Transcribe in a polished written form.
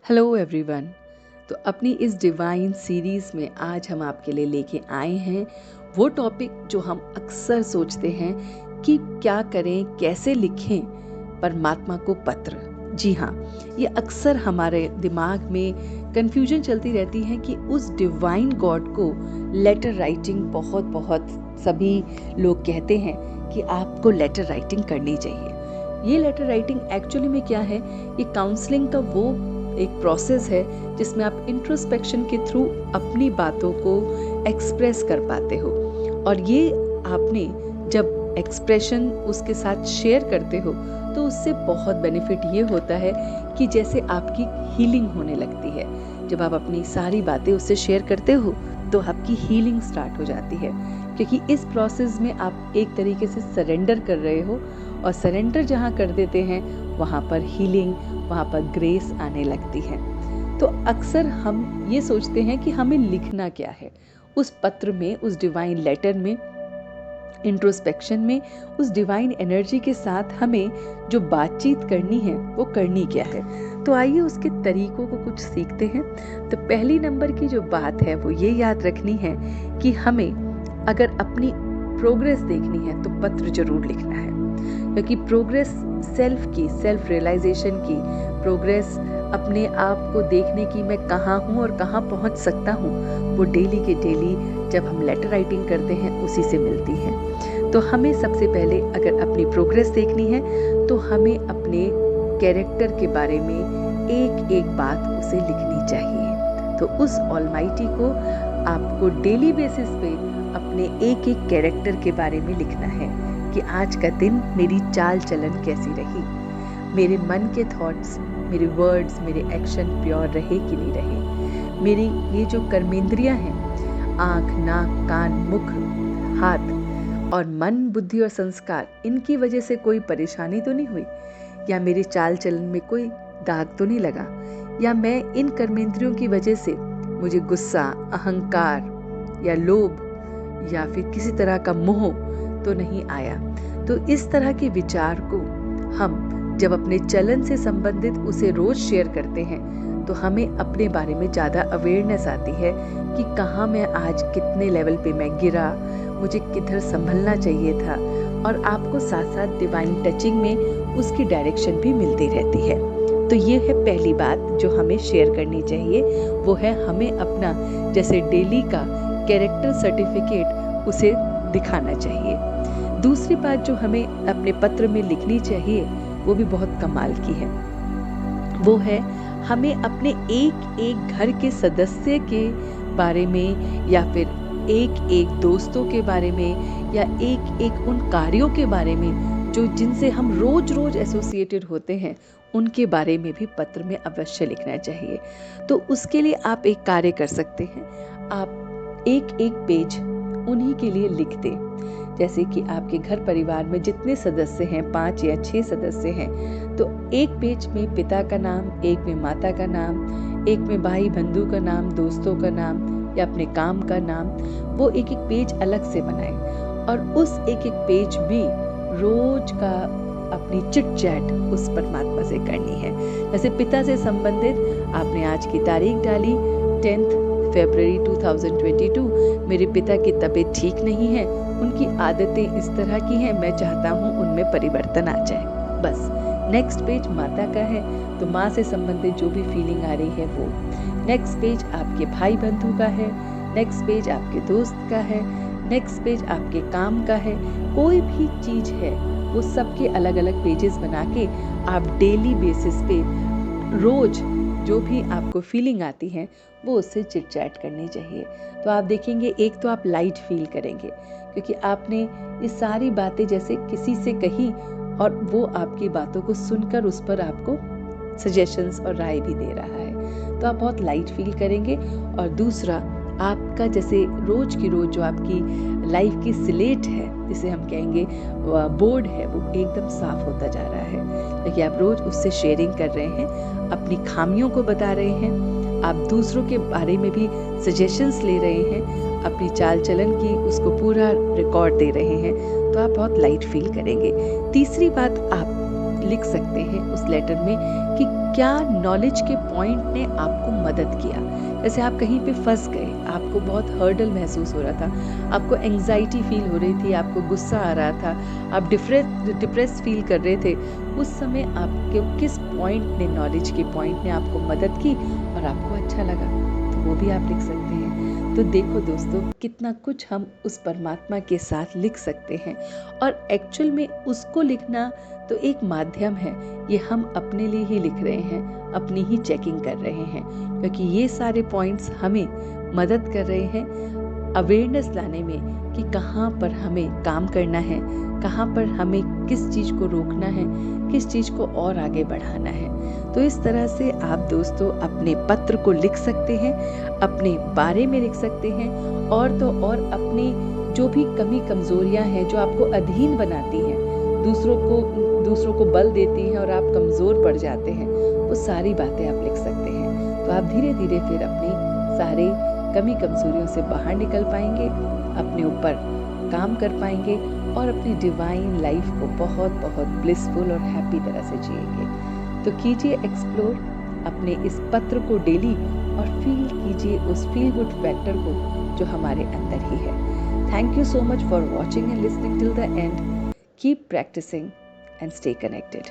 Hello everyone. तो अपनी इस डिवाइन सीरीज़ में आज हम आपके लिए लेके आए हैं वो टॉपिक जो हम अक्सर सोचते हैं कि क्या करें, कैसे लिखें परमात्मा को पत्र। जी हाँ, ये अक्सर हमारे दिमाग में कन्फ्यूजन चलती रहती है कि उस डिवाइन गॉड को लेटर राइटिंग बहुत सभी लोग कहते हैं कि आपको लेटर राइटिंग करनी चाहिए। ये लेटर राइटिंग एक्चुअली में क्या है? ये काउंसलिंग का वो एक प्रोसेस है जिसमें आप इंट्रोस्पेक्शन के थ्रू अपनी बातों को एक्सप्रेस कर पाते हो। और ये आपने जब एक्सप्रेशन उसके साथ शेयर करते हो तो उससे बहुत बेनिफिट ये होता है कि जैसे आपकी हीलिंग होने लगती है। जब आप अपनी सारी बातें उससे शेयर करते हो तो आपकी हीलिंग स्टार्ट हो जाती है, क्योंकि इस प्रोसेस में आप एक तरीके से सरेंडर कर रहे हो, और सरेंडर जहाँ कर देते हैं वहाँ पर हीलिंग, वहाँ पर ग्रेस आने लगती है। तो अक्सर हम ये सोचते हैं कि हमें लिखना क्या है उस पत्र में, उस डिवाइन लेटर में, इंट्रोस्पेक्शन में, उस डिवाइन एनर्जी के साथ हमें जो बातचीत करनी है वो करनी क्या है। तो आइए उसके तरीकों को कुछ सीखते हैं। तो पहली नंबर की जो बात है वो ये याद रखनी है कि हमें अगर अपनी प्रोग्रेस देखनी है तो पत्र जरूर लिखना है, क्योंकि प्रोग्रेस सेल्फ रियलाइजेशन की प्रोग्रेस, अपने आप को देखने की मैं कहाँ हूँ और कहाँ पहुँच सकता हूँ, वो डेली के डेली जब हम लेटर राइटिंग करते हैं उसी से मिलती है। तो हमें सबसे पहले अगर अपनी प्रोग्रेस देखनी है तो हमें अपने कैरेक्टर के बारे में एक एक बात उसे लिखनी चाहिए। तो उस ऑलमाइटी को आपको डेली बेसिस पे अपने एक एक कैरेक्टर के बारे में लिखना है कि आज का दिन मेरी चाल चलन कैसी रही, मेरे मन के थॉट्स, मेरे वर्ड्स, मेरे एक्शन प्योर रहे कि नहीं रहे, मेरी ये जो कर्मेंद्रियां हैं, आँख, नाक, कान, मुख, हाथ और मन, बुद्धि और संस्कार, इनकी वजह से कोई परेशानी तो नहीं हुई, या मेरे चाल चलन में कोई दाग तो नहीं लगा, या मैं इन कर्मेंद्रियों की वजह से मुझे गुस्सा, अहंकार या लोभ या फिर किसी तरह का मोह तो नहीं आया। तो इस तरह के विचार को हम जब अपने चलन से संबंधित उसे रोज शेयर करते हैं तो हमें अपने बारे में ज़्यादा अवेयरनेस आती है कि कहाँ मैं आज कितने लेवल पे मैं गिरा, मुझे किधर संभलना चाहिए था, और आपको साथ साथ डिवाइन टचिंग में उसकी डायरेक्शन भी मिलती रहती है। तो ये है पहली बात जो हमें शेयर करनी चाहिए, वो है हमें अपना जैसे डेली का कैरेक्टर सर्टिफिकेट उसे दिखाना चाहिए। दूसरी बात जो हमें अपने पत्र में लिखनी चाहिए वो भी बहुत कमाल की है, वो है हमें अपने एक एक घर के सदस्य के बारे में, या फिर एक एक दोस्तों के बारे में, या एक एक उन कार्यों के बारे में जो जिनसे हम रोज रोज एसोसिएटेड होते हैं, उनके बारे में भी पत्र में अवश्य लिखना चाहिए। तो उसके लिए आप एक कार्य कर सकते हैं, आप एक एक पेज उन्हीं के लिए लिख दें। जैसे कि आपके घर परिवार में जितने सदस्य हैं, 5 या 6 सदस्य हैं, तो एक पेज में पिता का नाम, एक में माता का नाम, एक में भाई बंधु का नाम, दोस्तों का नाम या अपने काम का नाम, वो एक एक पेज अलग से बनाएं। और उस एक एक पेज में रोज का अपनी चिट चैट उस परमात्मा से करनी है। जैसे पिता से संबंधित आपने आज की तारीख डाली 10 फरवरी 2022, मेरे पिता की तबीयत ठीक नहीं है, उनकी आदतें इस तरह की हैं, मैं चाहता हूँ उनमें परिवर्तन आ जाए। बस। नेक्स्ट पेज माता का है तो माँ से संबंधित जो भी फीलिंग आ रही है वो। नेक्स्ट पेज आपके भाई बंधु का है, नेक्स्ट पेज आपके दोस्त का है, नेक्स्ट पेज आपके काम का है। कोई भी चीज है वो सबके अलग अलग पेजेस बना के आप डेली बेसिस पे रोज जो भी आपको फीलिंग आती है वो उससे चिट चैट करनी चाहिए। तो आप देखेंगे, एक तो आप लाइट फील करेंगे क्योंकि आपने ये सारी बातें जैसे किसी से कही और वो आपकी बातों को सुनकर उस पर आपको सजेशंस और राय भी दे रहा है, तो आप बहुत लाइट फील करेंगे। और दूसरा, आपका जैसे रोज की रोज जो आपकी लाइफ की स्लेट है, जिसे हम कहेंगे बोर्ड है, वो एकदम साफ होता जा रहा है, क्योंकि आप रोज उससे शेयरिंग कर रहे हैं, अपनी खामियों को बता रहे हैं, आप दूसरों के बारे में भी सजेशंस ले रहे हैं, अपनी चाल चलन की उसको पूरा रिकॉर्ड दे रहे हैं, तो आप बहुत लाइट फील करेंगे। तीसरी बात आप लिख सकते हैं उस लेटर में कि क्या नॉलेज के पॉइंट ने आपको मदद किया। जैसे आप कहीं पे फंस गए, आपको बहुत हर्डल महसूस हो रहा था, आपको एंग्जाइटी फील हो रही थी, आपको गुस्सा आ रहा था, आप डिप्रेस फील कर रहे थे, उस समय आपके किस पॉइंट ने, नॉलेज के पॉइंट ने आपको मदद की और आपको अच्छा लगा, तो वो भी आप लिख सकते हैं। तो देखो दोस्तों, कितना कुछ हम उस परमात्मा के साथ लिख सकते हैं, और एक्चुअल में उसको लिखना तो एक माध्यम है, ये हम अपने लिए ही लिख रहे हैं, अपनी ही चेकिंग कर रहे हैं, क्योंकि ये सारे पॉइंट्स हमें मदद कर रहे हैं अवेयरनेस लाने में कि कहाँ पर हमें काम करना है, कहाँ पर हमें किस चीज़ को रोकना है, किस चीज़ को और आगे बढ़ाना है। तो इस तरह से आप दोस्तों अपने पत्र को लिख सकते हैं, अपने बारे में लिख सकते हैं, और तो और अपनी जो भी कमी कमज़ोरियाँ हैं जो आपको अधीन बनाती हैं, दूसरों को बल देती हैं और आप कमज़ोर पड़ जाते हैं, वो सारी बातें आप लिख सकते हैं। तो आप धीरे धीरे फिर अपनी सारे कमी कमज़ोरियों से बाहर निकल पाएंगे, अपने ऊपर काम कर पाएंगे और अपनी डिवाइन लाइफ को बहुत बहुत ब्लिसफुल और हैप्पी तरह से जिएंगे। तो कीजिए एक्सप्लोर अपने इस पत्र को डेली और फील कीजिए उस फील गुड फैक्टर को जो हमारे अंदर ही है। Thank you so much for watching and listening till the end. Keep practicing and stay connected.